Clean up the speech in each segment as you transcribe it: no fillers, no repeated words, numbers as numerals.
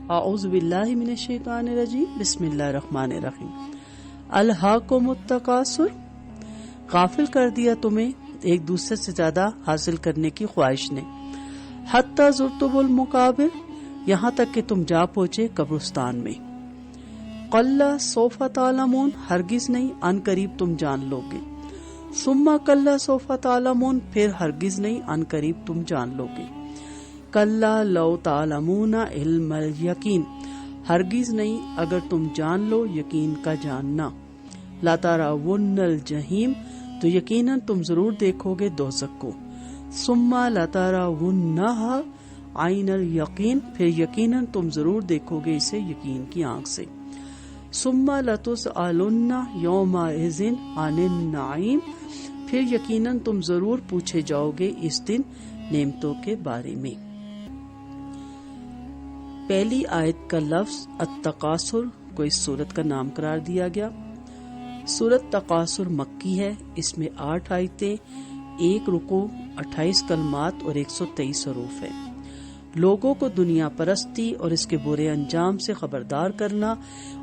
اعوذ باللہ من الشیطان الرجیم، بسم اللہ الرحمن الرحیم۔ الہاکم التکاثر، غافل کر دیا تمہیں ایک دوسرے سے زیادہ حاصل کرنے کی خواہش نے، حتی زرتم المقابر، یہاں تک کہ تم جا پہنچے قبرستان میں۔ قلا سوف تعلمون، ہرگز نہیں، ان قریب تم جان لو گے۔ ثم قلا سوف تعلمون، پھر ہرگز نہیں، ان قریب تم جان لو گے۔ کلا لو تعلمون علم الیقین، ہرگز نہیں اگر تم جان لو یقین کا جاننا۔ لترون الجحیم، تو یقیناً تم ضرور دیکھو گے دوزخ کو۔ ثم لترونہا عین الیقین، پھر یقیناً تم ضرور دیکھو گے اسے یقین کی آنکھ سے۔ ثم لتسألن یومئذ عن النعیم، پھر یقیناً تم ضرور پوچھے جاؤ گے اس دن نعمتوں کے بارے میں۔ پہلی آیت کا لفظ التکاثر کو اس سورت کا نام قرار دیا گیا۔ سورت تکاثر مکی ہے، اس میں 8 آیتیں، 1 رکوع، 28 کلمات اور 123 حروف ہیں۔ لوگوں کو دنیا پرستی اور اس کے برے انجام سے خبردار کرنا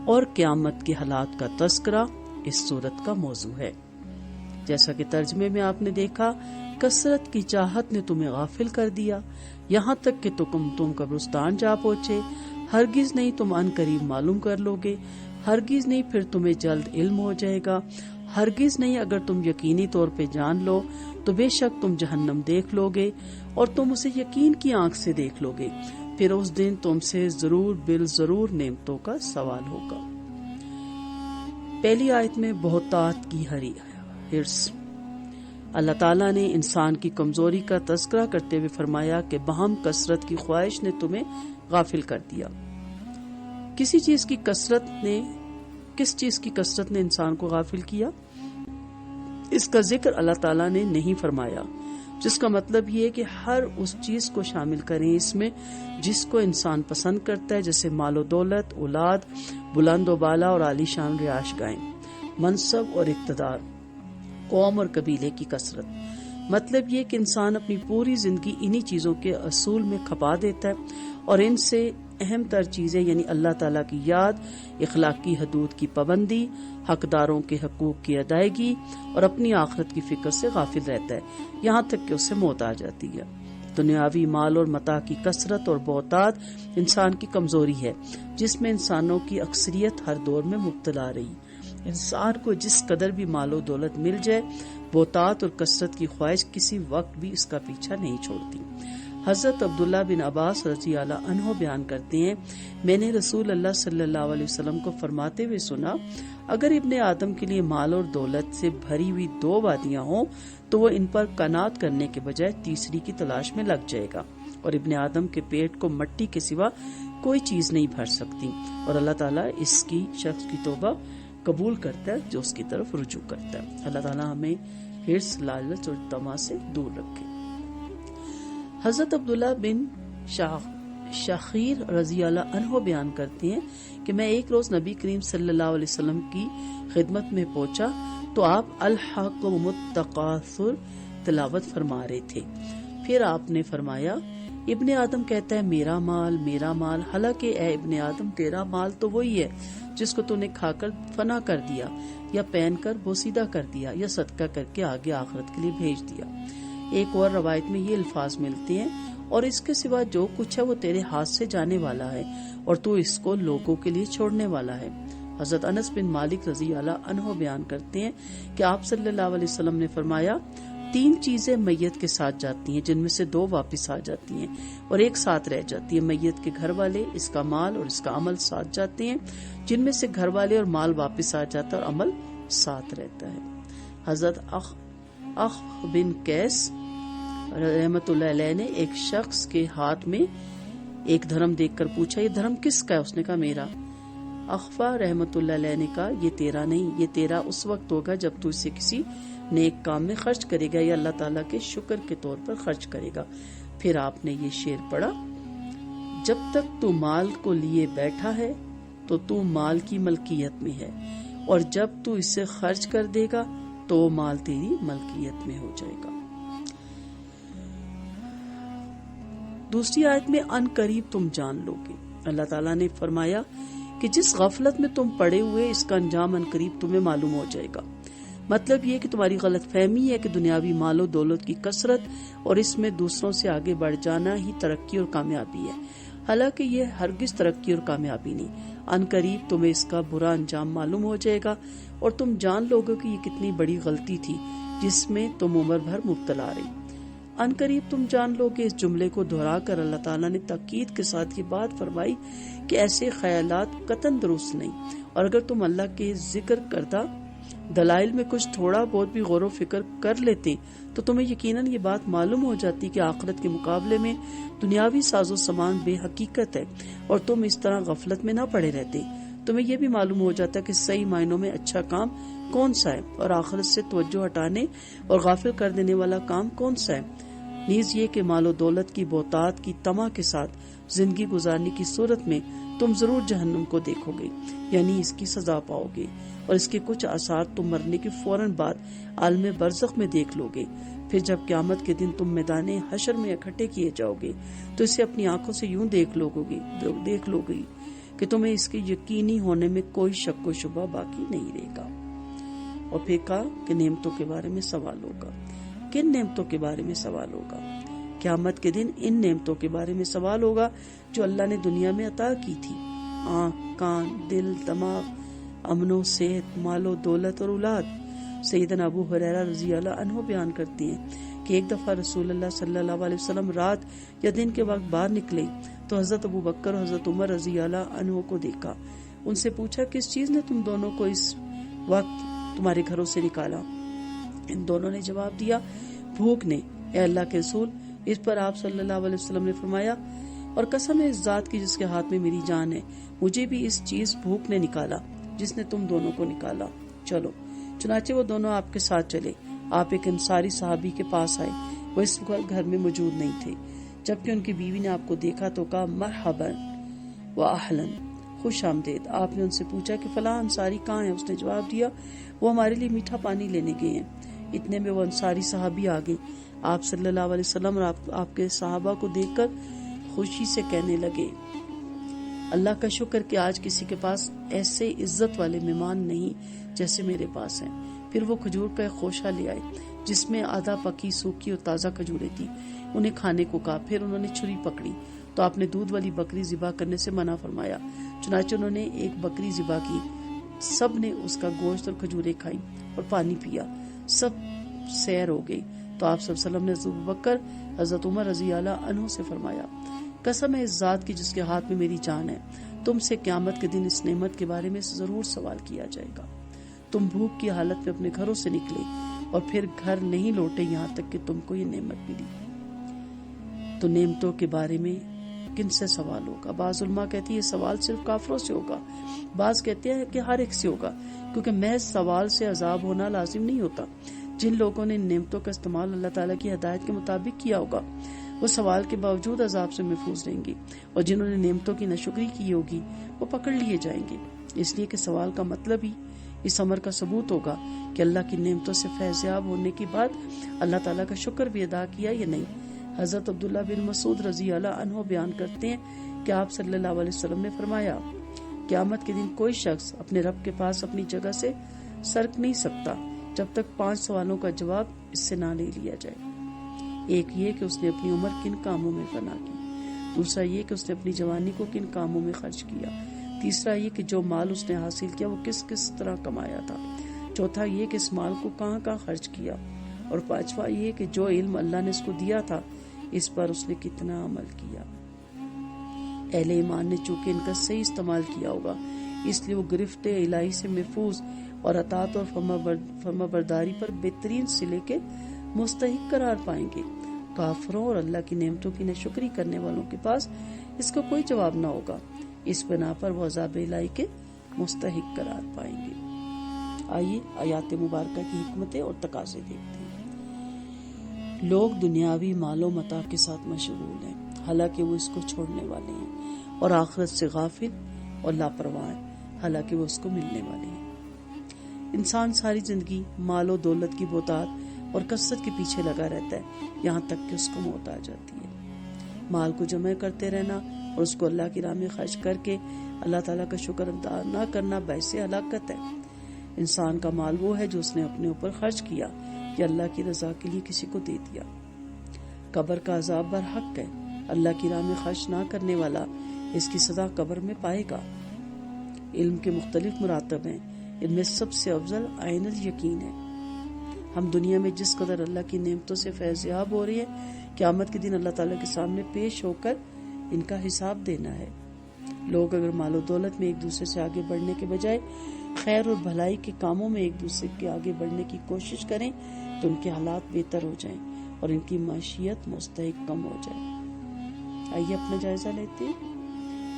اور قیامت کے حالات کا تذکرہ اس سورت کا موضوع ہے۔ جیسا کہ ترجمے میں آپ نے دیکھا، کثرت کی چاہت نے تمہیں غافل کر دیا، یہاں تک کہ تم قبرستان جا پہنچے۔ ہرگز نہیں تم ان قریب معلوم کر لو گے، ہرگز نہیں پھر تمہیں جلد علم ہو جائے گا، ہرگز نہیں اگر تم یقینی طور پہ جان لو تو بے شک تم جہنم دیکھ لو گے اور تم اسے یقین کی آنکھ سے دیکھ لو گے، پھر اس دن تم سے ضرور بالضرور نعمتوں کا سوال ہوگا۔ پہلی آیت میں بہتات کی حرص، اللہ تعالیٰ نے انسان کی کمزوری کا تذکرہ کرتے ہوئے فرمایا کہ بہم کثرت کی خواہش نے تمہیں غافل کر دیا۔ کس چیز کی کثرت نے انسان کو غافل کیا؟ اس کا ذکر اللہ تعالیٰ نے نہیں فرمایا، جس کا مطلب یہ ہے کہ ہر اس چیز کو شامل کریں اس میں جس کو انسان پسند کرتا ہے، جیسے مال و دولت، اولاد، بلند و بالا اور عالی شان رہائش گاہیں، منصب اور اقتدار، قوم اور قبیلے کی کثرت۔ مطلب یہ کہ انسان اپنی پوری زندگی انہی چیزوں کے اصول میں کھپا دیتا ہے اور ان سے اہم تر چیزیں یعنی اللہ تعالیٰ کی یاد، اخلاقی حدود کی پابندی، حقداروں کے حقوق کی ادائیگی اور اپنی آخرت کی فکر سے غافل رہتا ہے، یہاں تک کہ اسے موت آ جاتی ہے۔ دنیاوی مال اور متاع کی کثرت اور بہتات انسان کی کمزوری ہے، جس میں انسانوں کی اکثریت ہر دور میں مبتلا رہی۔ انسان کو جس قدر بھی مال و دولت مل جائے، بہتات اور کثرت کی خواہش کسی وقت بھی اس کا پیچھا نہیں چھوڑتی۔ حضرت عبداللہ بن عباس رضی اللہ عنہ بیان کرتے ہیں، میں نے رسول اللہ صلی اللہ علیہ وسلم کو فرماتے ہوئے سنا، اگر ابن آدم کے لیے مال اور دولت سے بھری ہوئی 2 وادیاں ہوں تو وہ ان پر قناعت کرنے کے بجائے تیسری کی تلاش میں لگ جائے گا، اور ابن آدم کے پیٹ کو مٹی کے سوا کوئی چیز نہیں بھر سکتی، اور اللہ تعالیٰ اس کی شخص کی توبہ قبول کرتا ہے جو اس کی طرف رجوع کرتا ہے۔ اللہ تعالیٰ ہمیں حرص، لالچ اور طمع سے دور رکھے۔ حضرت عبداللہ بن شخیر رضی اللہ عنہ بیان کرتے ہیں کہ میں ایک روز نبی کریم صلی اللہ علیہ وسلم کی خدمت میں پہنچا تو آپ الحاکم التکاثر تلاوت فرما رہے تھے۔ پھر آپ نے فرمایا، ابن آدم کہتا ہے میرا مال میرا مال، حالانکہ اے ابن آدم تیرا مال تو وہی ہے جس کو تو نے کھا کر فنا کر دیا یا پہن کر بوسیدہ کر دیا یا صدقہ کر کے آگے آخرت کے لیے بھیج دیا۔ ایک اور روایت میں یہ الفاظ ملتے ہیں، اور اس کے سوا جو کچھ ہے وہ تیرے ہاتھ سے جانے والا ہے اور تو اس کو لوگوں کے لیے چھوڑنے والا ہے۔ حضرت انس بن مالک رضی اللہ عنہ بیان کرتے ہیں کہ آپ صلی اللہ علیہ وسلم نے فرمایا، 3 چیزیں میت کے ساتھ جاتی ہیں، جن میں سے 2 واپس آ جاتی ہیں اور ایک ساتھ رہ جاتی ہے۔ میت کے گھر والے، اس کا مال اور اس کا عمل ساتھ جاتے ہیں، جن میں سے گھر والے اور مال واپس آ جاتا ہے اور عمل ساتھ رہتا ہے۔ حضرت اخ بن قیس رحمت اللہ علیہ نے ایک شخص کے ہاتھ میں ایک دھرم دیکھ کر پوچھا، یہ دھرم کس کا ہے؟ اس نے کہا میرا۔ اخفا رحمت اللہ علیہ نے کہا، یہ تیرا نہیں، یہ تیرا اس وقت ہوگا جب تو اسے کسی نیک کام میں خرچ کرے گا یا اللہ تعالیٰ کے شکر کے طور پر خرچ کرے گا۔ پھر آپ نے یہ شعر پڑھا، جب تک تو مال کو لیے بیٹھا ہے تو تو مال کی ملکیت میں ہے، اور جب تو اسے خرچ کر دے گا تو وہ مال تیری ملکیت میں ہو جائے گا۔ دوسری آیت میں ان قریب تم جان لو گے، اللہ تعالیٰ نے فرمایا کہ جس غفلت میں تم پڑے ہوئے اس کا انجام عنقریب تمہیں معلوم ہو جائے گا۔ مطلب یہ کہ تمہاری غلط فہمی ہے کہ دنیاوی مال و دولت کی کثرت اور اس میں دوسروں سے آگے بڑھ جانا ہی ترقی اور کامیابی ہے، حالانکہ یہ ہرگز ترقی اور کامیابی نہیں۔ عنقریب تمہیں اس کا برا انجام معلوم ہو جائے گا اور تم جان لوگے کہ یہ کتنی بڑی غلطی تھی جس میں تم عمر بھر مبتلا رہی۔ عنقریب تم جان لو کہ اس جملے کو دہرا کر اللہ تعالیٰ نے تاکید کے ساتھ یہ بات فرمائی کہ ایسے خیالات قطعاً درست نہیں، اور اگر تم اللہ کے ذکر کردہ دلائل میں کچھ تھوڑا بہت بھی غور و فکر کر لیتے تو تمہیں یقیناً یہ بات معلوم ہو جاتی کہ آخرت کے مقابلے میں دنیاوی ساز و سامان بے حقیقت ہے، اور تم اس طرح غفلت میں نہ پڑے رہتے۔ تمہیں یہ بھی معلوم ہو جاتا کہ صحیح معنوں میں اچھا کام کون سا ہے اور آخرت سے توجہ ہٹانے اور غافل کر دینے والا کام کون سا ہے۔ نیز یہ کہ مال و دولت کی بہتات کی طمع کے ساتھ زندگی گزارنے کی صورت میں تم ضرور جہنم کو دیکھو گے، یعنی اس کی سزا پاؤ گے، اور اس کے کچھ آثار تم مرنے کے فوراً بعد عالم برزخ میں دیکھ لو گے۔ پھر جب قیامت کے دن تم میدان حشر میں اکٹھے کیے جاؤ گے تو اسے اپنی آنکھوں سے یوں دیکھ لو گے کہ تمہیں اس کے یقینی ہونے میں کوئی شک و شبہ باقی نہیں رہے گا۔ اور پھر کہا کہ نعمتوں کے بارے میں سوال ہوگا۔ کن نعمتوں کے بارے میں سوال ہوگا؟ قیامت کے دن ان نعمتوں کے بارے میں سوال ہوگا جو اللہ نے دنیا میں عطا کی تھی، آنکھ، کان، دل، دماغ، امن و صحت، مال و دولت اور اولاد۔ سیدنا ابو ہریرہ رضی اللہ عنہ بیان کرتے ہیں کہ ایک دفعہ رسول اللہ صلی اللہ علیہ وسلم رات یا دن کے وقت باہر نکلے تو حضرت ابو بکر اور حضرت عمر رضی اللہ عنہ کو دیکھا۔ ان سے پوچھا کس چیز نے تم دونوں کو اس وقت تمہارے گھروں سے نکالا؟ ان دونوں نے جواب دیا، بھوک نے، اے اللہ کے رسول۔ اس پر آپ صلی اللہ علیہ وسلم نے فرمایا، اور قسم ہے اس ذات کی جس کے ہاتھ میں میری جان ہے، مجھے بھی اس چیز بھوک نے نکالا جس نے تم دونوں کو نکالا، چلو۔ چنانچہ وہ دونوں آپ کے ساتھ چلے۔ آپ ایک انصاری صحابی کے پاس آئے، وہ اس وقت گھر میں موجود نہیں تھے۔ جبکہ ان کی بیوی نے آپ کو دیکھا تو کہا مرحبا و اہلا، خوش آمدید۔ آپ نے ان سے پوچھا کہ فلاں انصاری کہاں ہے؟ اس نے جواب دیا وہ ہمارے لیے میٹھا پانی لینے گئے ہیں۔ اتنے میں وہ انصاری صحابی آ گئے۔ آپ صلی اللہ علیہ وسلم اور آپ کے صحابہ کو دیکھ کر خوشی سے کہنے لگے، اللہ کا شکر کہ آج کسی کے پاس ایسے عزت والے مہمان نہیں جیسے میرے پاس ہیں۔ پھر وہ کھجور کا ایک خوشہ لے آئے جس میں آدھا پکی، سوکھی اور تازہ کھجوریں تھی۔ انہیں کھانے کو کہا۔ پھر انہوں نے چھری پکڑی تو آپ نے دودھ والی بکری ذبح کرنے سے منع فرمایا۔ چنانچہ انہوں نے ایک بکری ذبح کی۔ سب نے اس کا گوشت اور کھجوریں کھائیں اور پانی پیا۔ سب سیر ہو گئی تو آپ صلی اللہ علیہ وسلم نے حضرت ابوبکر، حضرت عمر رضی اللہ عنہ سے فرمایا، قسم ہے اس ذات کی جس کے ہاتھ میں میری جان ہے، تم سے قیامت کے دن اس نعمت کے بارے میں ضرور سوال کیا جائے گا۔ تم بھوک کی حالت میں اپنے گھروں سے نکلے اور پھر گھر نہیں لوٹے یہاں تک کہ تم کو یہ نعمت ملی۔ تو نعمتوں کے بارے میں کن سے سوال ہوگا؟ بعض علماء کہتی ہے یہ سوال صرف کافروں سے ہوگا، بعض کہتے ہیں کہ ہر ایک سے ہوگا، کیونکہ محض سوال سے عذاب ہونا لازم نہیں ہوتا۔ جن لوگوں نے ان نعمتوں کا استعمال اللہ تعالیٰ کی ہدایت کے مطابق کیا ہوگا وہ سوال کے باوجود عذاب سے محفوظ رہیں گے، اور جنہوں نے نعمتوں کی ناشکری کی ہوگی وہ پکڑ لیے جائیں گے۔ اس لیے کہ سوال کا مطلب ہی اس امر کا ثبوت ہوگا کہ اللہ کی نعمتوں سے فیضیاب ہونے کے بعد اللہ تعالیٰ کا شکر بھی ادا کیا یا نہیں۔ حضرت عبداللہ بن مسعود رضی اللہ عنہ بیان کرتے ہیں کہ آپ صلی اللہ علیہ وسلم نے فرمایا، قیامت کے دن کوئی شخص اپنے رب کے پاس اپنی جگہ سے سرک نہیں سکتا جب تک 5 سوالوں کا جواب اس سے نہ لے لیا جائے۔ ایک یہ کہ اس نے اپنی عمر کن کاموں میں فنا کی، دوسرا یہ کہ اس نے اپنی جوانی کو کن کاموں میں خرچ کیا، تیسرا یہ کہ جو مال اس نے حاصل کیا وہ کس کس طرح کمایا تھا، چوتھا یہ کہ اس مال کو کہاں کہاں خرچ کیا، اور پانچواں یہ کہ جو علم اللہ نے اس کو دیا تھا اس پر اس نے کتنا عمل کیا۔ اہل ایمان نے چونکہ ان کا صحیح استعمال کیا ہوگا اس لیے وہ گرفت الہی سے محفوظ اور اطاعت اور فرما برداری پر بہترین صلے کے مستحق قرار پائیں گے۔ کافروں اور اللہ کی نعمتوں کی ناشکری کرنے والوں کے پاس اس کا کوئی جواب نہ ہوگا، اس بنا پر وہ عذاب الہی کے مستحق قرار پائیں گے۔ آئیے آیات مبارکہ کی حکمتیں اور تقاضے دیکھتے ہیں۔ لوگ دنیاوی مال و متاع کے ساتھ مشغول ہیں حالانکہ وہ اس کو چھوڑنے والے ہیں، اور آخرت سے غافل اور لاپرواہ ہیں حالانکہ وہ اس کو ملنے والے ہیں۔ انسان ساری زندگی مال و دولت کی بہتات اور کثرت کے پیچھے لگا رہتا ہے یہاں تک کہ اس کو موت آ جاتی ہے۔ مال کو جمع کرتے رہنا اور اس کو اللہ کی راہ میں خرچ کر کے اللہ تعالیٰ کا شکر ادا نہ کرنا باعث ہلاکت ہے۔ انسان کا مال وہ ہے جو اس نے اپنے اوپر خرچ کیا یا اللہ کی رضا کے لیے کسی کو دے دیا۔ قبر کا عذاب برحق ہے، اللہ کی راہ میں خرچ نہ کرنے والا اس کی سزا قبر میں پائے گا۔ علم کے مختلف مراتب ہیں، ان میں سب سے افضل عین الیقین ہے۔ ہم دنیا میں جس قدر اللہ کی نعمتوں سے فیضیاب ہو رہی ہے، قیامت کے دن اللہ تعالیٰ کے سامنے پیش ہو کر ان کا حساب دینا ہے۔ لوگ اگر مال و دولت میں ایک دوسرے سے آگے بڑھنے کے بجائے خیر اور بھلائی کے کاموں میں ایک دوسرے کے آگے بڑھنے کی کوشش کریں تو ان کے حالات بہتر ہو جائیں اور ان کی معیشت مستحکم ہو جائے۔ آئیے اپنا جائزہ لیتے ہیں۔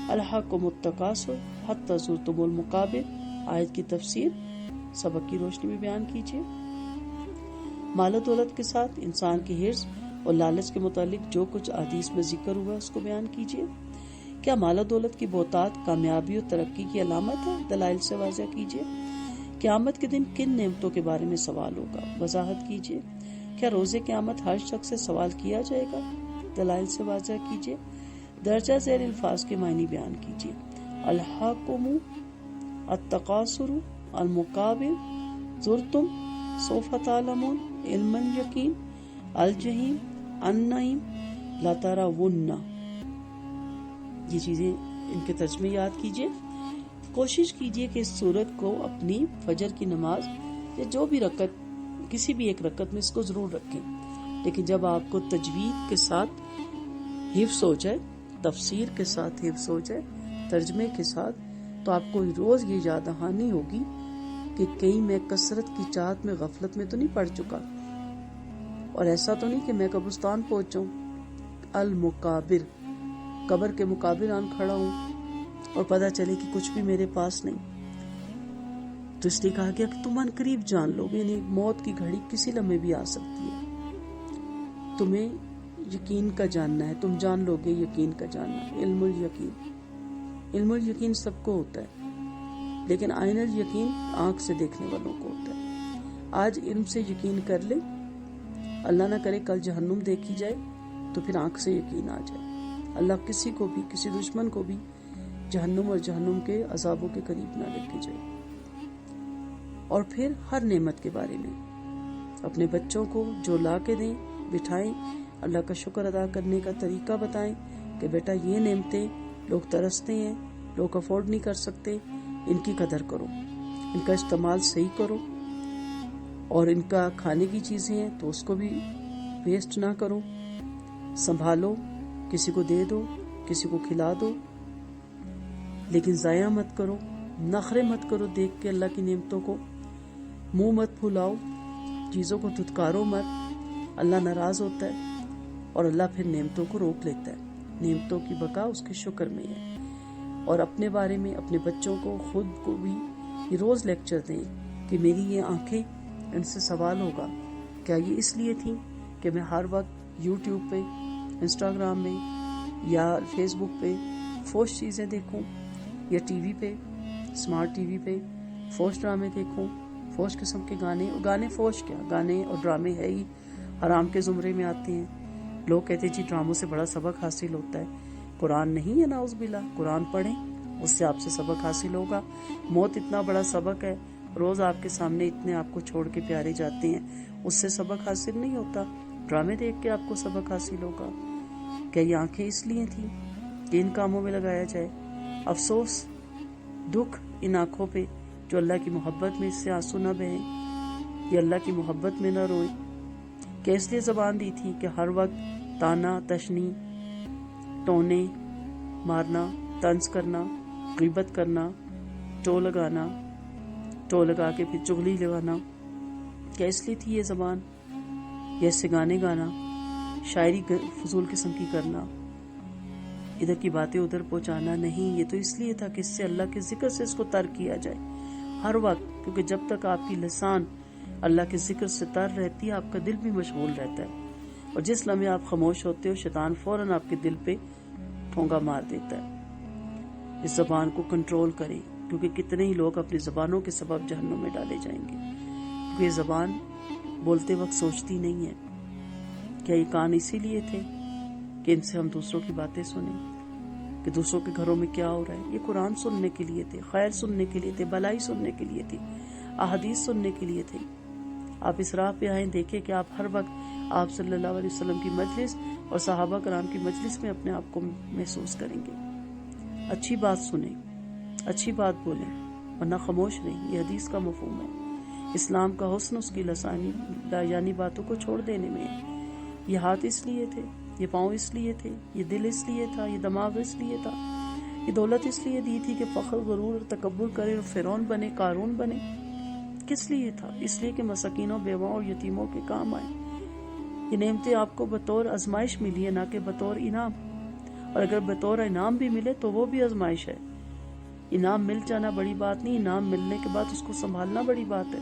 الہاکم التکاثر حتی زرتم المقابر، آیت کی تفسیر سبق کی روشنی میں بیان کیجیے۔ مال و دولت کے ساتھ انسان کی حرص اور لالچ کے متعلق جو کچھ احادیث میں ذکر ہوا اس کو بیان کیجیے۔ کیا مال و دولت کی بہتات کامیابی اور ترقی کی علامت ہے؟ دلائل سے واضح کیجیے۔ قیامت کے دن کن نعمتوں کے بارے میں سوال ہوگا؟ وضاحت کیجیے۔ کیا روز قیامت ہر شخص سے سوال کیا جائے گا؟ دلائل سے واضح کیجیے۔ درجہ ذیل الفاظ کے معنی بیان کیجیے۔ الہاکم التکاثر المقابر زرتم سوف تعلمون علم الیقین الجحیم النعیم لترون۔ یہ چیزیں ان کے ترجمے یاد کیجیے۔ کوشش کیجیے کہ اس سورت کو اپنی فجر کی نماز یا جو بھی رکعت کسی بھی ایک رکعت میں اس کو ضرور رکھیں، لیکن جب آپ کو تجوید کے ساتھ حفظ ہو جائے، تفسیر کے ساتھ حفظ ہو جائے، ترجمے کے ساتھ، تو آپ کو روز یہ یاد دہانی ہوگی کہ کہیں میں کثرت کی چاہت میں غفلت میں تو نہیں پڑ چکا، اور ایسا تو نہیں کہ میں قبرستان پہنچوں، المقابر قبر کے مقابر آن کھڑا ہوں اور پتہ چلے کہ کچھ بھی میرے پاس نہیں۔ تو اس لیے کہا گیا کہ تم ان قریب جان لو گے، یعنی موت کی گھڑی کسی لمحے بھی آ سکتی ہے، تمہیں یقین کا جاننا ہے، تم جان لو گے یقین کا جاننا۔ علم الیقین، علم الیقین سب کو ہوتا ہے، لیکن عین الیقین آنکھ سے دیکھنے والوں کو ہوتا ہے۔ آج علم سے یقین کر لے، اللہ نہ کرے کل جہنم دیکھی جائے تو پھر آنکھ سے یقین آ جائے۔ اللہ کسی کو بھی، کسی دشمن کو بھی جہنم اور جہنم کے عذابوں کے قریب نہ لے کے جائے۔ اور پھر ہر نعمت کے بارے میں اپنے بچوں کو جو لا کے دیں بٹھائیں، اللہ کا شکر ادا کرنے کا طریقہ بتائیں کہ بیٹا یہ نعمتیں لوگ ترستے ہیں، لوگ افورڈ نہیں کر سکتے، ان کی قدر کرو، ان کا استعمال صحیح کرو، اور ان کا کھانے کی چیزیں ہیں تو اس کو بھی ویسٹ نہ کرو، سنبھالو، کسی کو دے دو، کسی کو کھلا دو، لیکن ضائع مت کرو، نخرے مت کرو دیکھ کے اللہ کی نعمتوں کو، منہ مت پھلاؤ، چیزوں کو دھتکارو مت، اللہ ناراض ہوتا ہے اور اللہ پھر نعمتوں کو روک لیتا ہے۔ نعمتوں کی بقا اس کے شکر میں ہے۔ اور اپنے بارے میں اپنے بچوں کو، خود کو بھی یہ روز لیکچر دیں کہ میری یہ آنکھیں، ان سے سوال ہوگا کیا یہ اس لیے تھی کہ میں ہر وقت یوٹیوب پہ، انسٹاگرام میں یا فیس بک پہ فوش چیزیں دیکھوں، یا ٹی وی پہ، اسمارٹ ٹی وی پہ فوش ڈرامے دیکھوں، فوش قسم کے گانے فوش کیا، گانے اور ڈرامے ہے ہی حرام کے زمرے میں آتے ہیں۔ لوگ کہتے ہیں جی ڈراموں سے بڑا سبق حاصل ہوتا ہے، قرآن نہیں ہے، نعوذ باللہ، قرآن پڑھیں، اس سے آپ سے سبق حاصل ہوگا۔ موت اتنا بڑا سبق ہے، روز آپ کے سامنے اتنے آپ کو چھوڑ کے پیارے جاتے ہیں، اس سے سبق حاصل نہیں ہوتا، ڈرامے دیکھ کے آپ کو سبق حاصل ہوگا۔ کیا یہ آنکھیں اس لیے تھیں کہ ان کاموں میں لگایا جائے؟ افسوس، دکھ ان آنکھوں پہ جو اللہ کی محبت میں اس سے آنسو نہ بہیں، یا اللہ کی محبت میں نہ روئے۔ کہ اس لیے زبان دی تھی کہ ہر وقت تانا تشنی، ٹونے مارنا، طنز کرنا، غیبت کرنا، ٹو لگا کے پھر چغلی لگانا، کیا اس لیے تھی یہ زبان؟ یا اس سے گانے گانا، شاعری فضول قسم کی کرنا، ادھر کی باتیں ادھر پہنچانا؟ نہیں، یہ تو اس لیے تھا کہ اس سے اللہ کے ذکر سے اس کو ترک کیا جائے ہر وقت، کیونکہ جب تک آپ کی لسان اللہ کے ذکر سے تر رہتی ہے، آپ کا دل بھی مشغول رہتا ہے، اور جس لمحے آپ خاموش ہوتے ہو شیطان فوراً آپ کے دل پہ ٹھونگا مار دیتا ہے۔ اس زبان کو کنٹرول کریں، کیونکہ کتنے ہی لوگ اپنی زبانوں کے سبب جہنم میں ڈالے جائیں گے، کیونکہ یہ زبان بولتے وقت سوچتی نہیں ہے۔ کیا یہ کان اسی لیے تھے کہ ان سے ہم دوسروں کی باتیں سنیں؟ کہ دوسروں کے گھروں میں کیا ہو رہا ہے. یہ قرآن سننے کے لیے تھے، خیر سننے کے لیے تھے، بھلائی سننے کے لیے تھی، احادیث سننے کے لیے تھے. آپ اس راہ پہ آئیں، دیکھیں کہ آپ ہر وقت آپ صلی اللہ علیہ وسلم کی مجلس اور صحابہ کرام کی مجلس میں اپنے آپ کو محسوس کریں گے. اچھی بات سنیں، اچھی بات بولیں، ورنہ خاموش رہیں. یہ حدیث کا مفہوم ہے. اسلام کا حسن اس کی لایانی باتوں کو چھوڑ دینے میں ہے. یہ ہاتھ اس لیے تھے، یہ پاؤں اس لیے تھے، یہ دل اس لیے تھا، یہ دماغ اس لیے تھا، یہ دولت اس لیے دی تھی کہ فخر، غرور اور تکبر کرے اور فرعون بنے، قارون بنے. کس لیے تھا؟ اس لیے کہ مساکینوں، بیواؤں اور یتیموں کے کام آئے. یہ نعمتیں آپ کو بطور آزمائش ملی ہے، نہ کہ بطور انعام. اور اگر بطور انعام بھی ملے تو وہ بھی آزمائش ہے. انعام مل جانا بڑی بات نہیں، انعام ملنے کے بعد اس کو سنبھالنا بڑی بات ہے.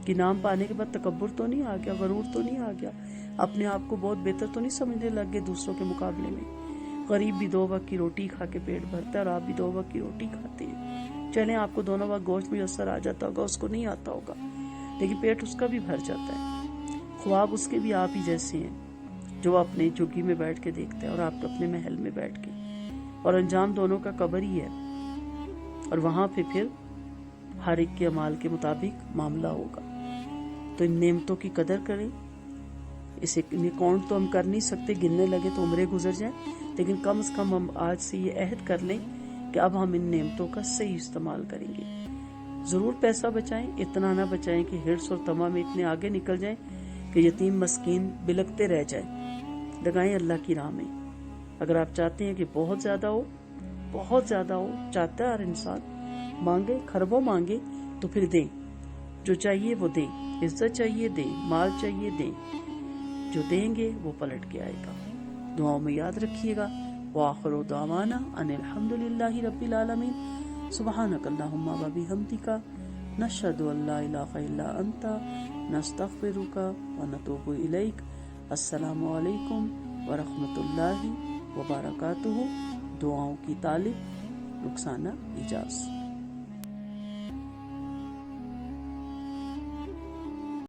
کہ انعام پانے کے بعد تکبر تو نہیں آ گیا، غرور تو نہیں آ گیا، اپنے آپ کو بہت بہتر تو نہیں سمجھنے لگ گئے دوسروں کے مقابلے میں. غریب بھی 2 وقت کی روٹی کھا کے پیٹ بھرتا ہے اور آپ بھی 2 وقت کی روٹی کھاتے ہیں. چلیں آپ کو دونوں وقت گوشت میسر آ جاتا ہوگا، اس کو نہیں آتا ہوگا، لیکن پیٹ اس کا بھی بھر جاتا ہے. خواب اس کے بھی آپ ہی جیسے ہیں، جو اپنے جھگی میں بیٹھ کے دیکھتا ہے اور آپ اپنے محل میں بیٹھ کے. اور انجام دونوں کا قبر ہی ہے، اور وہاں پہ پھر ہر ایک کے اعمال کے مطابق معاملہ ہوگا. تو ان نعمتوں کی قدر کریں. اسے کاؤنٹ تو ہم کر نہیں سکتے، گننے لگے تو عمریں گزر جائیں، لیکن کم از کم ہم آج سے یہ عہد کر لیں کہ اب ہم ان نعمتوں کا صحیح استعمال کریں گے. ضرور پیسہ بچائیں، اتنا نہ بچائیں کہ حرص اور طمع میں اتنے آگے نکل جائیں کہ یتیم مسکین بلکتے رہ جائیں. لگائیں اللہ کی راہ میں. اگر آپ چاہتے ہیں کہ بہت زیادہ ہو، بہت زیادہ ہو، چاہتا ہے ہر انسان، مانگے، خربوں مانگے تو پھر دیں. جو چاہیے وہ دیں. عزت چاہیے دیں، مال چاہیے دیں. جو دیں گے وہ پلٹ کے آئے گا. دعاؤں میں یاد رکھیے گا. وآخر دعوانا ان الحمد للہ رب العالمین. سبحانک اللہم و بحمدک، نشہد ان لا الہ الا انت، نستغفرک و نتوب الیک. السلام علیکم ورحمۃ اللہ وبرکاتہ. دعاؤں کی طالب رخسانہ اجاز.